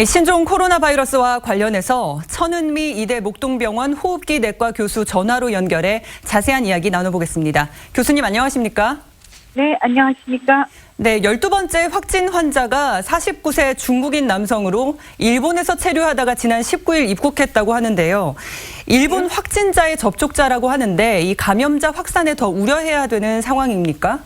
신종 코로나 바이러스와 관련해서 천은미 이대 목동병원 호흡기 내과 교수 전화로 연결해 자세한 이야기 나눠보겠습니다. 교수님 안녕하십니까? 네, 안녕하십니까? 네, 12번째 확진 환자가 49세 중국인 남성으로 일본에서 체류하다가 지난 19일 입국했다고 하는데요. 일본 확진자의 접촉자라고 하는데 이 감염자 확산에 더 우려해야 되는 상황입니까?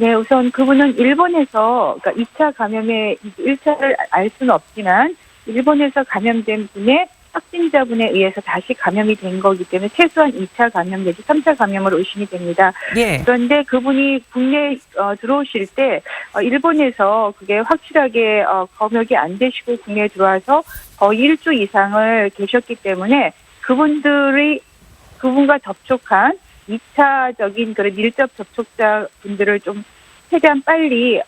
네, 우선 그분은 일본에서, 그러니까 2차 감염의 1차를 알 수는 없지만, 일본에서 감염된 분의 확진자분에 의해서 다시 감염이 된 거기 때문에 최소한 2차 감염 내지 3차 감염으로 의심이 됩니다. 예. 그런데 그분이 국내에 들어오실 때, 일본에서 그게 확실하게 검역이 안 되시고 국내에 들어와서 거의 1주 이상을 계셨기 때문에 그분과 접촉한 2차적인 그런 밀접 접촉자 분들을 좀 최대한 빨리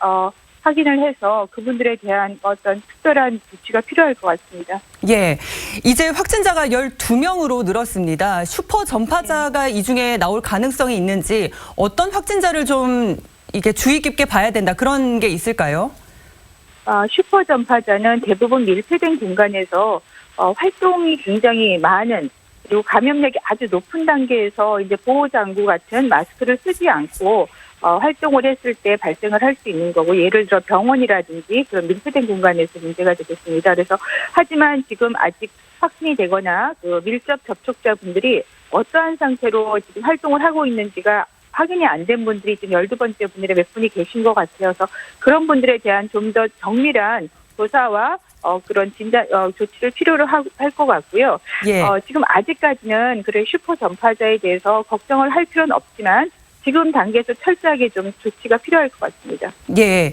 확인을 해서 그분들에 대한 어떤 특별한 조치가 필요할 것 같습니다. 예, 이제 확진자가 12명으로 늘었습니다. 슈퍼 전파자가 이 중에 나올 가능성이 있는지 어떤 확진자를 좀 이게 주의 깊게 봐야 된다 그런 게 있을까요? 슈퍼 전파자는 대부분 밀폐된 공간에서 활동이 굉장히 많은 그리고 감염력이 아주 높은 단계에서 이제 보호장구 같은 마스크를 쓰지 않고 활동을 했을 때 발생을 할 수 있는 거고 예를 들어 병원이라든지 그런 밀폐된 공간에서 문제가 되겠습니다. 그래서 하지만 지금 아직 확진이 되거나 그 밀접 접촉자 분들이 어떠한 상태로 지금 활동을 하고 있는지가 확인이 안 된 분들이 지금 12번째 분들의 몇 분이 계신 것 같아서 그런 분들에 대한 좀 더 정밀한 조사와 그런 진단 조치를 필요로 할 것 같고요. 예. 지금 아직까지는 그래 슈퍼 전파자에 대해서 걱정을 할 필요는 없지만 지금 단계에서 철저하게 좀 조치가 필요할 것 같습니다. 예.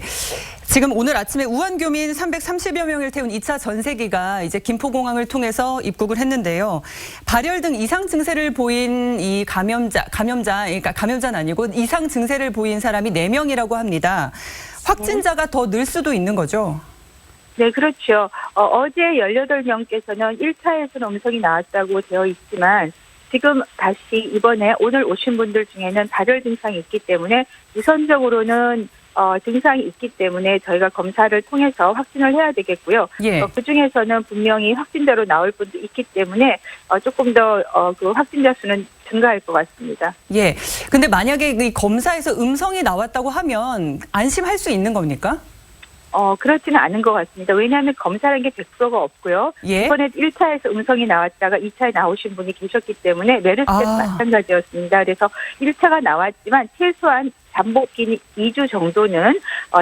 지금 오늘 아침에 우한교민 330여 명을 태운 2차 전세기가 이제 김포공항을 통해서 입국을 했는데요. 발열 등 이상 증세를 보인 이 그러니까 감염자는 아니고 이상 증세를 보인 사람이 4명이라고 합니다. 확진자가 더 늘 수도 있는 거죠? 네, 그렇죠. 어제 18명께서는 1차에서는 음성이 나왔다고 되어 있지만 지금 다시 이번에 오늘 오신 분들 중에는 발열 증상이 있기 때문에 우선적으로는 증상이 있기 때문에 저희가 검사를 통해서 확진을 해야 되겠고요. 예. 그중에서는 분명히 확진자로 나올 분도 있기 때문에 조금 더 그 확진자 수는 증가할 것 같습니다. 예. 근데 만약에 이 검사에서 음성이 나왔다고 하면 안심할 수 있는 겁니까? 그렇지는 않은 것 같습니다. 왜냐하면 검사라는 게 100%가 없고요. 예. 이번에 1차에서 음성이 나왔다가 2차에 나오신 분이 계셨기 때문에 메르스 때도 마찬가지였습니다. 그래서 1차가 나왔지만 최소한 잠복기 2주 정도는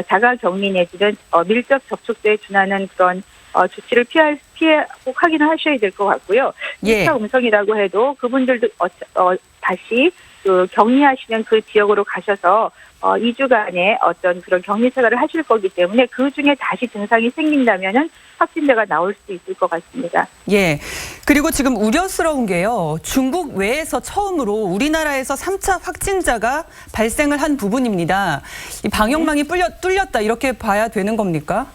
자가격리 내지는 밀접 접촉자에 준하는 그런 조치를 꼭 확인을 하셔야 될 것 같고요. 예. 1차 음성이라고 해도 그분들도 다시 그 격리하시는 그 지역으로 가셔서 2주간의 어떤 그런 격리 생활을 하실 거기 때문에 그 중에 다시 증상이 생긴다면은 확진자가 나올 수 있을 것 같습니다. 예. 그리고 지금 우려스러운 게요. 중국 외에서 처음으로 우리나라에서 3차 확진자가 발생을 한 부분입니다. 이 방역망이 뚫렸다 이렇게 봐야 되는 겁니까?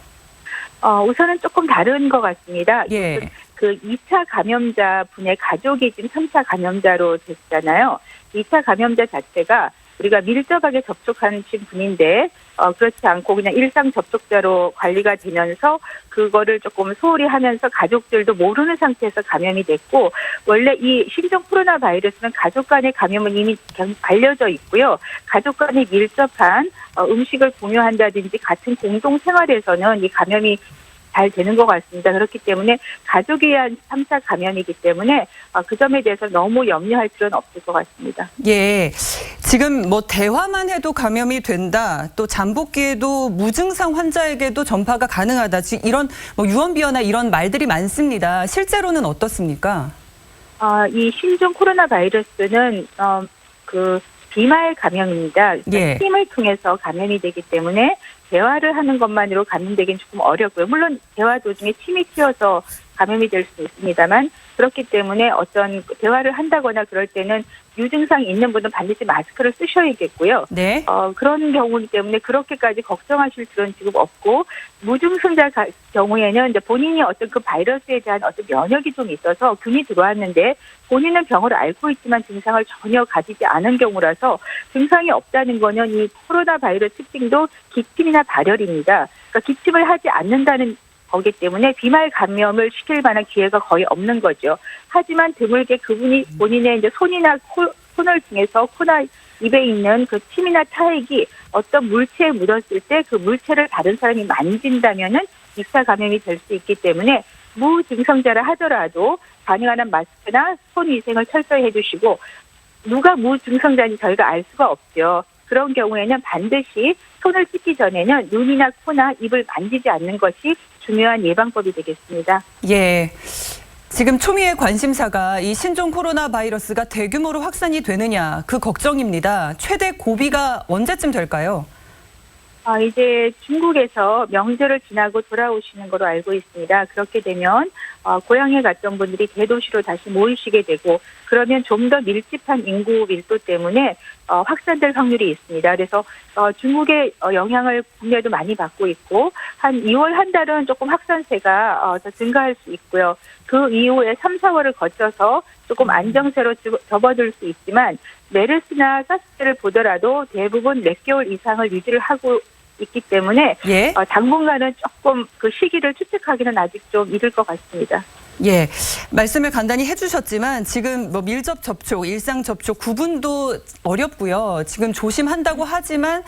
우선은 조금 다른 것 같습니다. 예. 그 2차 감염자 분의 가족이 지금 3차 감염자로 됐잖아요. 2차 감염자 자체가 우리가 밀접하게 접촉하신 분인데 그렇지 않고 그냥 일상 접촉자로 관리가 되면서 그거를 조금 소홀히 하면서 가족들도 모르는 상태에서 감염이 됐고 원래 이 신종 코로나 바이러스는 가족 간의 감염은 이미 알려져 있고요. 가족 간의 밀접한 음식을 공유한다든지 같은 공동 생활에서는 이 감염이 잘 되는 것 같습니다. 그렇기 때문에 가족에 의한 3차 감염이기 때문에 그 점에 대해서 너무 염려할 필요는 없을 것 같습니다. 예. 지금 뭐 대화만 해도 감염이 된다. 또 잠복기에도 무증상 환자에게도 전파가 가능하다. 이런 뭐 유언비어나 이런 말들이 많습니다. 실제로는 어떻습니까? 이 신종 코로나 바이러스는 그 비말 감염입니다. 예. 침을 통해서 감염이 되기 때문에 대화를 하는 것만으로 감염되기는 조금 어렵고요. 물론 대화 도중에 침이 튀어서 감염이 될 수 있습니다만 그렇기 때문에 어떤 대화를 한다거나 그럴 때는 유증상이 있는 분은 반드시 마스크를 쓰셔야겠고요. 네. 그런 경우이기 때문에 그렇게까지 걱정하실 필요는 지금 없고 무증상자 경우에는 이제 본인이 어떤 그 바이러스에 대한 어떤 면역이 좀 있어서 균이 들어왔는데 본인은 병을 앓고 있지만 증상을 전혀 가지지 않은 경우라서 증상이 없다는 거는 이 코로나 바이러스 특징도 기침이나 발열입니다. 그러니까 기침을 하지 않는다는 거기 때문에 비말 감염을 시킬 만한 기회가 거의 없는 거죠. 하지만 드물게 그분이 본인의 이제 손이나 손을 통해서 코나 입에 있는 그 침이나 타액이 어떤 물체에 묻었을 때 그 물체를 다른 사람이 만진다면은 2차 감염이 될 수 있기 때문에 무증상자라 하더라도 가능한 한 마스크나 손 위생을 철저히 해주시고 누가 무증상자인지 저희가 알 수가 없죠. 그런 경우에는 반드시 손을 씻기 전에는 눈이나 코나 입을 만지지 않는 것이 중요한 예방법이 되겠습니다. 예. 지금 초미의 관심사가 이 신종 코로나 바이러스가 대규모로 확산이 되느냐 그 걱정입니다. 최대 고비가 언제쯤 될까요? 이제 중국에서 명절을 지나고 돌아오시는 걸로 알고 있습니다. 그렇게 되면 고향에 갔던 분들이 대도시로 다시 모이시게 되고 그러면 좀 더 밀집한 인구 밀도 때문에 확산될 확률이 있습니다. 그래서 중국의 영향을 국내도 많이 받고 있고 한 2월 한 달은 조금 확산세가 더 증가할 수 있고요. 그 이후에 3, 4월을 거쳐서 조금 안정세로 접어들 수 있지만 메르스나 사스 때를 보더라도 대부분 몇 개월 이상을 유지를 하고 있기 때문에 예. 당분간은 조금 그 시기를 추측하기는 아직 좀 이를 것 같습니다. 예, 말씀을 간단히 해주셨지만 지금 뭐 밀접 접촉, 일상 접촉 구분도 어렵고요. 지금 조심한다고 하지만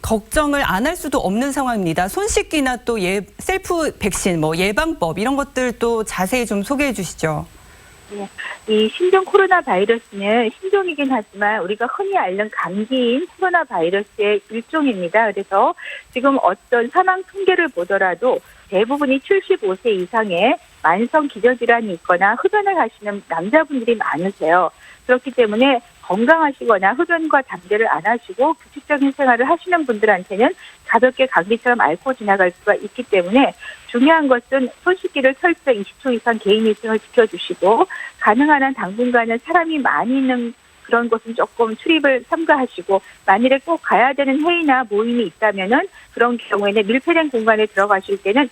걱정을 안 할 수도 없는 상황입니다. 손 씻기나 또 셀프 백신, 뭐 예방법 이런 것들도 자세히 좀 소개해 주시죠. 네. 이 신종 코로나 바이러스는 신종이긴 하지만 우리가 흔히 앓는 감기인 코로나 바이러스의 일종입니다. 그래서 지금 어떤 사망 통계를 보더라도 대부분이 75세 이상의 만성 기저질환이 있거나 흡연을 하시는 남자분들이 많으세요. 그렇기 때문에 건강하시거나 흡연과 담배를 안 하시고 규칙적인 생활을 하시는 분들한테는 가볍게 감기처럼 앓고 지나갈 수가 있기 때문에 중요한 것은 손 씻기를 철저히 20초 이상 개인 위생을 지켜주시고 가능한 한 당분간은 사람이 많이 있는 그런 곳은 조금 출입을 삼가하시고 만일에 꼭 가야 되는 회의나 모임이 있다면은 그런 경우에는 밀폐된 공간에 들어가실 때는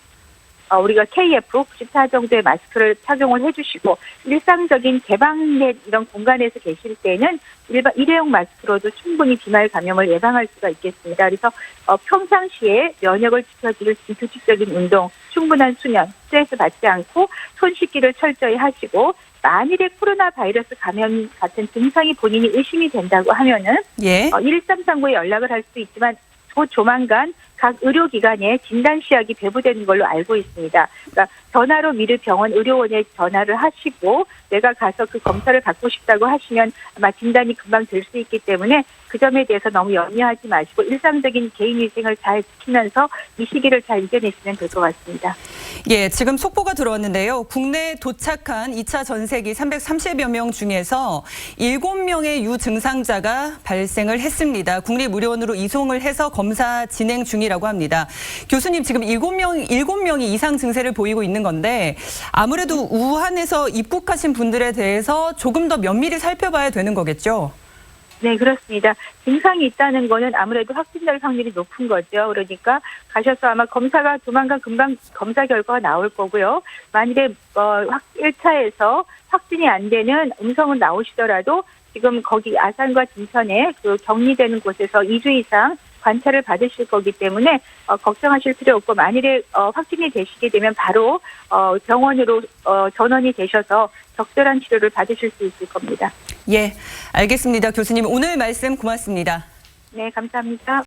우리가 KF94 정도의 마스크를 착용을 해주시고 일상적인 개방된 이런 공간에서 계실 때는 일회용 마스크로도 충분히 비말 감염을 예방할 수가 있겠습니다. 그래서 평상시에 면역을 지켜줄 규칙적인 운동, 충분한 수면, 스트레스 받지 않고 손 씻기를 철저히 하시고 만일에 코로나 바이러스 감염 같은 증상이 본인이 의심이 된다고 하면은 1339에 연락을 할 수 있지만 조만간 각 의료기관에 진단시약이 배부되는 걸로 알고 있습니다. 그러니까 전화로 미르 병원 의료원에 전화를 하시고 내가 가서 그 검사를 받고 싶다고 하시면 아마 진단이 금방 될 수 있기 때문에 그 점에 대해서 너무 염려하지 마시고 일상적인 개인 위생을 잘 지키면서 이 시기를 잘 이겨내시면 될 것 같습니다. 예, 지금 속보가 들어왔는데요. 국내에 도착한 2차 전세기 330여 명 중에서 7명의 유증상자가 발생을 했습니다. 국립의료원으로 이송을 해서 검사 진행 중이라고 합니다. 교수님, 지금 7명이 이상 증세를 보이고 있는 건데 아무래도 우한에서 입국하신 분들에 대해서 조금 더 면밀히 살펴봐야 되는 거겠죠? 네, 그렇습니다. 증상이 있다는 거는 아무래도 확진될 확률이 높은 거죠. 그러니까 가셔서 아마 검사가 조만간 금방 검사 결과가 나올 거고요. 만일에 1차에서 확진이 안 되는 음성은 나오시더라도 지금 거기 아산과 진천에 그 격리되는 곳에서 2주 이상 관찰을 받으실 거기 때문에 걱정하실 필요 없고 만일에 확진이 되시게 되면 바로 병원으로 전원이 되셔서 적절한 치료를 받으실 수 있을 겁니다. 예, 알겠습니다. 교수님, 오늘 말씀 고맙습니다. 네, 감사합니다.